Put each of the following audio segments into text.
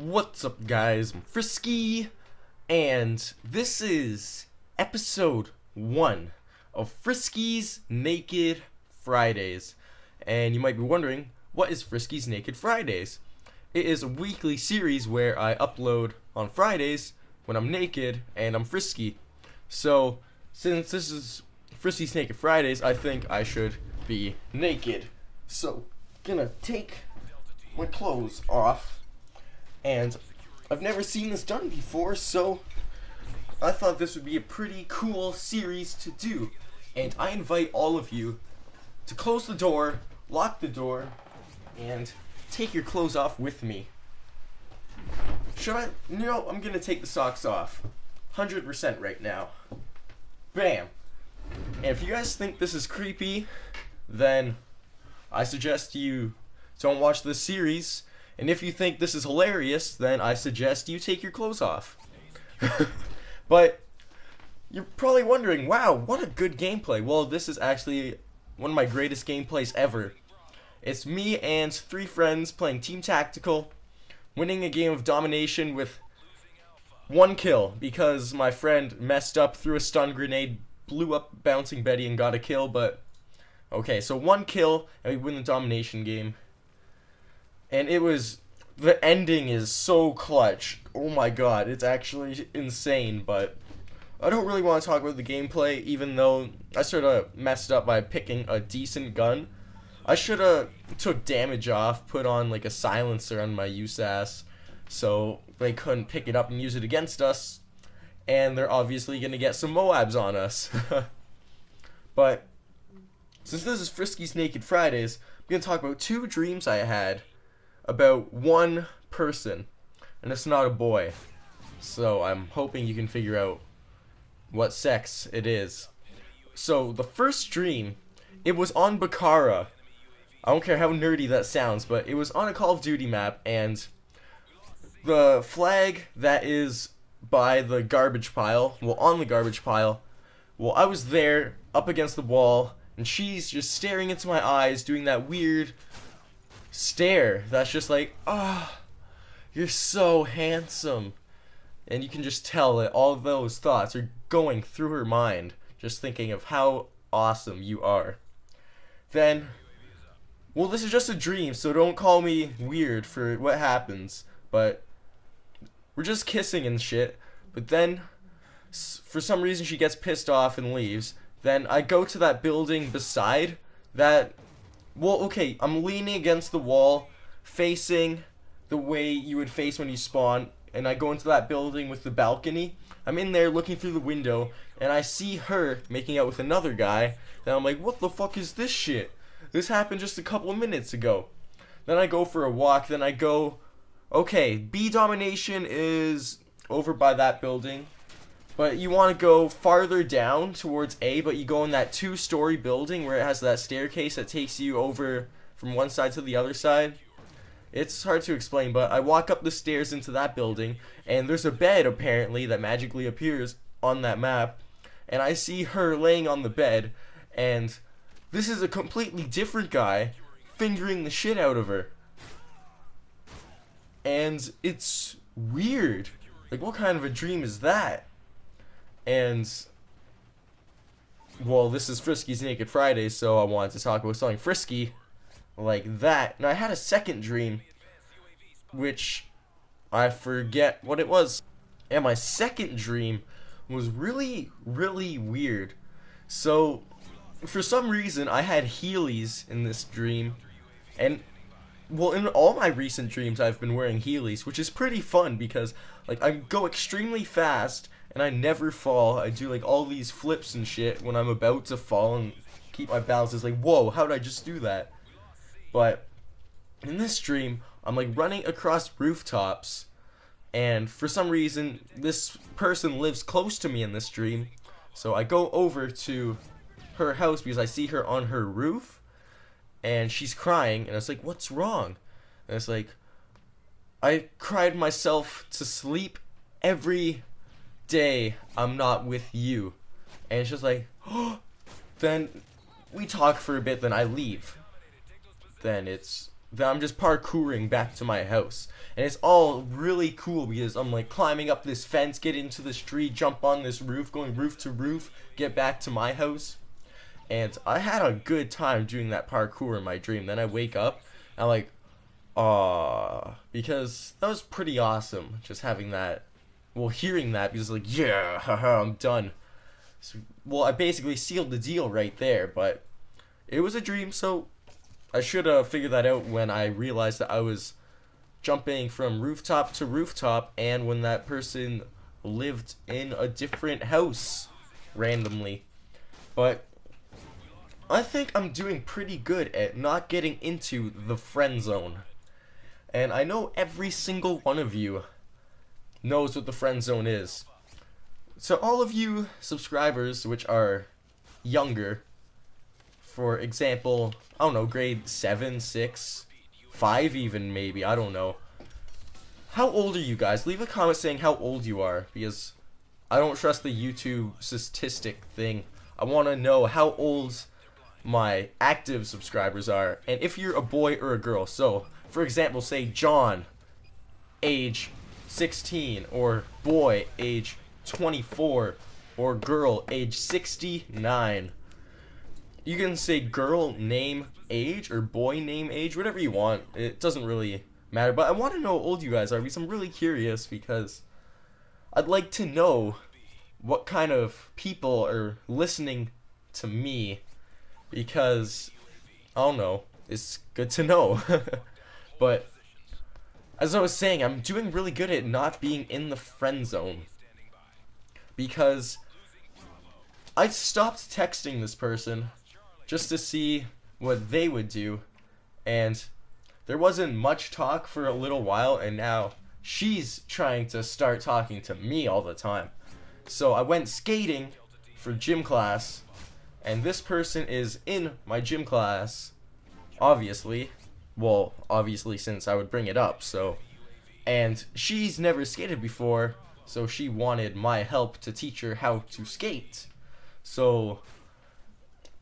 What's up, guys? I'm Frisky, and this is episode 1 of Frisky's Naked Fridays. And you might be wondering, what is Frisky's Naked Fridays? It is a weekly series where I upload on Fridays when I'm naked and I'm frisky. So, since this is Frisky's Naked Fridays, I think I should be naked. So, gonna take my clothes off. And I've never seen this done before, so I thought this would be a pretty cool series to do. And I invite all of you to close the door, lock the door, and take your clothes off with me. Should I? No, I'm gonna take the socks off. 100% right now. Bam! And if you guys think this is creepy, then I suggest you don't watch this series. And if you think this is hilarious, then I suggest you take your clothes off. But you're probably wondering, wow, what a good gameplay. Well, this is actually one of my greatest gameplays ever. It's me and 3 friends playing Team Tactical, winning a game of domination with 1 kill because my friend messed up, threw a stun grenade, blew up Bouncing Betty and got a kill. But okay, so 1 kill and we win the domination game. And the ending is so clutch. Oh my god, it's actually insane. But I don't really want to talk about the gameplay, even though I sort of messed up by picking a decent gun. I should have took damage off, put on like a silencer on my USAS, so they couldn't pick it up and use it against us. And they're obviously going to get some Moabs on us. But since this is Frisky's Naked Fridays, I'm going to talk about 2 dreams I had about 1 person, and it's not a boy, so I'm hoping you can figure out what sex it is. So the first dream, it was on Bakara. I don't care how nerdy that sounds, but it was on a Call of Duty map, and the flag that is by the garbage pile, well, on the garbage pile, well, I was there up against the wall, and she's just staring into my eyes, doing that weird stare that's just like, you're so handsome. And you can just tell that all of those thoughts are going through her mind, just thinking of how awesome you are. Then, well, this is just a dream, so don't call me weird for what happens, but we're just kissing and shit. But then, for some reason, she gets pissed off and leaves. Then I go to that building beside that. Well, okay, I'm leaning against the wall, facing the way you would face when you spawn, and I go into that building with the balcony. I'm in there looking through the window, and I see her making out with another guy, and I'm like, what the fuck is this shit? This happened just a couple of minutes ago. Then I go for a walk, then I go, okay, B domination is over by that building. But you want to go farther down towards A, but you go in that 2-story building where it has that staircase that takes you over from one side to the other side. It's hard to explain, but I walk up the stairs into that building, and there's a bed, apparently, that magically appears on that map. And I see her laying on the bed, and this is a completely different guy fingering the shit out of her. And it's weird. Like, what kind of a dream is that? And, well, this is Frisky's Naked Friday, so I wanted to talk about something frisky like that. And I had a second dream, which I forget what it was. And my second dream was really, really weird. So, for some reason, I had Heelys in this dream. And, well, in all my recent dreams, I've been wearing Heelys, which is pretty fun because, like, I go extremely fast and I never fall. I do like all these flips and shit when I'm about to fall and keep my balance. It's like, whoa, how did I just do that? But in this dream, I'm like running across rooftops, and for some reason, this person lives close to me in this dream. So I go over to her house because I see her on her roof, and she's crying, and it's like, what's wrong? And it's like, I cried myself to sleep every day I'm not with you. And it's just like, then we talk for a bit, then I leave. Then it's that I'm just parkouring back to my house. And it's all really cool because I'm like climbing up this fence, get into the street, jump on this roof, going roof to roof, get back to my house. And I had a good time doing that parkour in my dream. Then I wake up and I'm like, because that was pretty awesome just having that, well, hearing that, because like, yeah, haha, I'm done. So, well, I basically sealed the deal right there, but it was a dream, so I should have figured that out when I realized that I was jumping from rooftop to rooftop, and when that person lived in a different house randomly. But I think I'm doing pretty good at not getting into the friend zone. And I know every single one of you knows what the friend zone is. So all of you subscribers which are younger, for example, I don't know, grade 7, 6, 5 even maybe, I don't know. How old are you guys? Leave a comment saying how old you are, because I don't trust the YouTube statistic thing. I want to know how old my active subscribers are, and if you're a boy or a girl. So, for example, say John, age 16, or boy, age 24, or girl, age 69. You can say girl name age or boy name age, whatever you want. It doesn't really matter, but I want to know how old you guys are because I'm really curious, because I'd like to know what kind of people are listening to me, because I don't know, it's good to know. But as I was saying, I'm doing really good at not being in the friend zone, because I stopped texting this person just to see what they would do, and there wasn't much talk for a little while, and now she's trying to start talking to me all the time. So I went skating for gym class, and this person is in my gym class, obviously. Well, obviously, since I would bring it up, so. And she's never skated before, so she wanted my help to teach her how to skate. So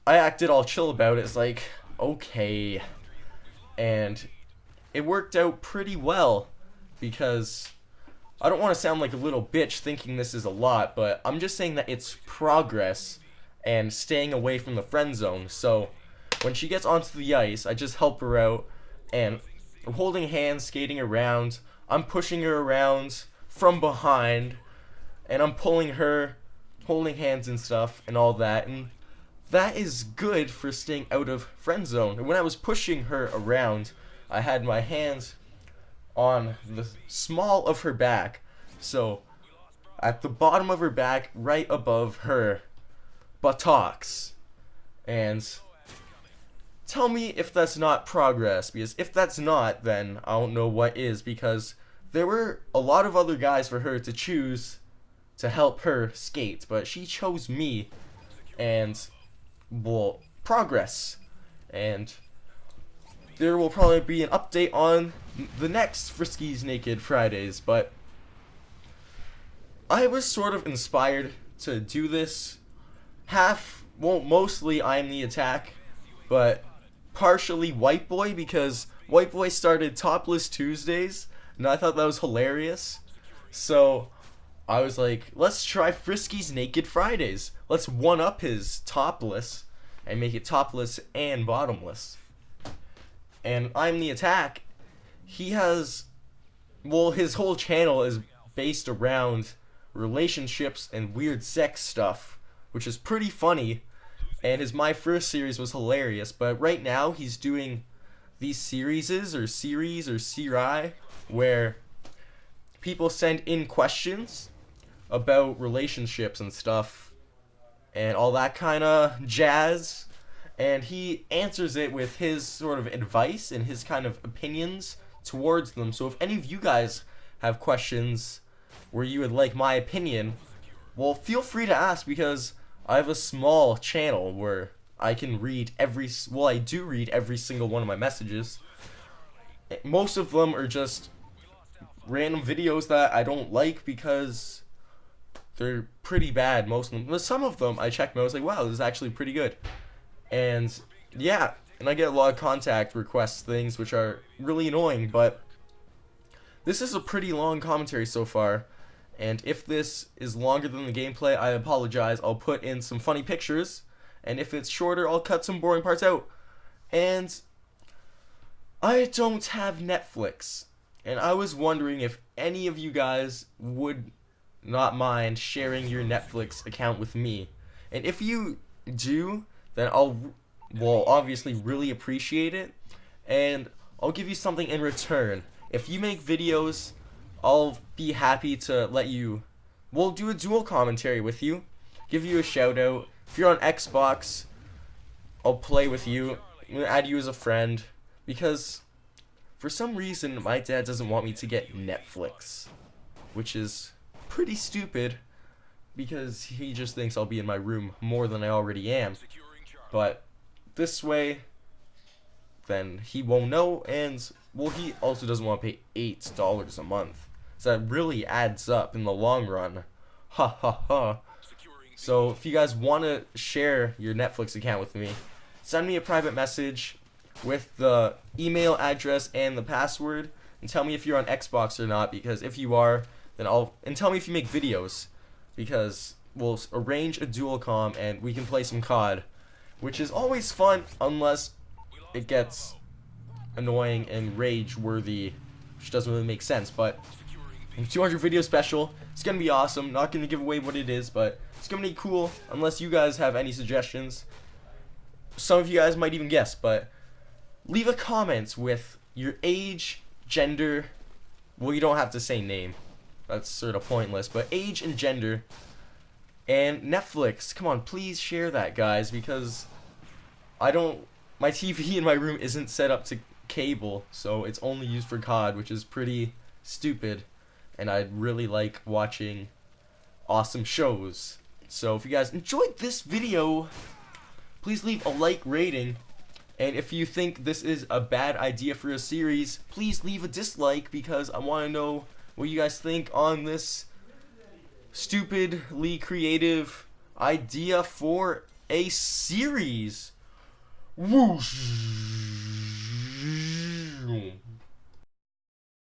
I acted all chill about it. It's like, okay. And it worked out pretty well, because I don't want to sound like a little bitch thinking this is a lot, but I'm just saying that it's progress and staying away from the friend zone. So when she gets onto the ice, I just help her out, and we're holding hands, skating around. I'm pushing her around from behind, and I'm pulling her, holding hands and stuff and all that, and that is good for staying out of friend zone. And when I was pushing her around, I had my hands on the small of her back, so at the bottom of her back, right above her buttocks. And tell me if that's not progress, because if that's not, then I don't know what is, because there were a lot of other guys for her to choose to help her skate, but she chose me, and, well, progress. And there will probably be an update on the next Frisky's Naked Fridays, but I was sort of inspired to do this. Mostly I'm the attack, but partially White Boy, because White Boy started Topless Tuesdays, and I thought that was hilarious. So I was like, let's try Frisky's Naked Fridays. Let's one-up his topless and make it topless and bottomless. And I'm the attack. He has, well, his whole channel is based around relationships and weird sex stuff, which is pretty funny. And his My First series was hilarious. But right now he's doing these series or seri, where people send in questions about relationships and stuff and all that kind of jazz, and he answers it with his sort of advice and his kind of opinions towards them. So if any of you guys have questions where you would like my opinion, well, feel free to ask, because I have a small channel where I can read I do read every single one of my messages. Most of them are just random videos that I don't like because they're pretty bad, most of them. But some of them I check them out, I was like, wow, this is actually pretty good. And yeah, and I get a lot of contact requests things, which are really annoying, but this is a pretty long commentary so far, and if this is longer than the gameplay, I apologize. I'll put in some funny pictures, and if it's shorter, I'll cut some boring parts out. And I don't have Netflix, and I was wondering if any of you guys would not mind sharing your Netflix account with me. And if you do, then I'll obviously really appreciate it, and I'll give you something in return. If you make videos, I'll be happy to let you, we'll do a dual commentary with you, give you a shout out. If you're on Xbox, I'll play with you, I'm gonna add you as a friend, because for some reason my dad doesn't want me to get Netflix, which is pretty stupid, because he just thinks I'll be in my room more than I already am. But this way, then he won't know, and well, he also doesn't want to pay $8 a month, so that really adds up in the long run. Ha ha ha. So if you guys want to share your Netflix account with me, send me a private message with the email address and the password, and tell me if you're on Xbox or not, because if you are, then and tell me if you make videos, because we'll arrange a dual comm and we can play some COD, which is always fun unless it gets annoying and rage worthy, which doesn't really make sense. But 200 video special, it's gonna be awesome. Not gonna give away what it is, but it's gonna be cool unless you guys have any suggestions. Some of you guys might even guess, but leave a comment with your age, gender, well, you don't have to say name, that's sort of pointless, but age and gender, and Netflix. Come on, please share that, guys, because my TV in my room isn't set up to cable, so it's only used for COD, which is pretty stupid, and I'd really like watching awesome shows. So if you guys enjoyed this video, please leave a like rating, and if you think this is a bad idea for a series, please leave a dislike, because I want to know what you guys think on this stupidly creative idea for a series. Whoosh.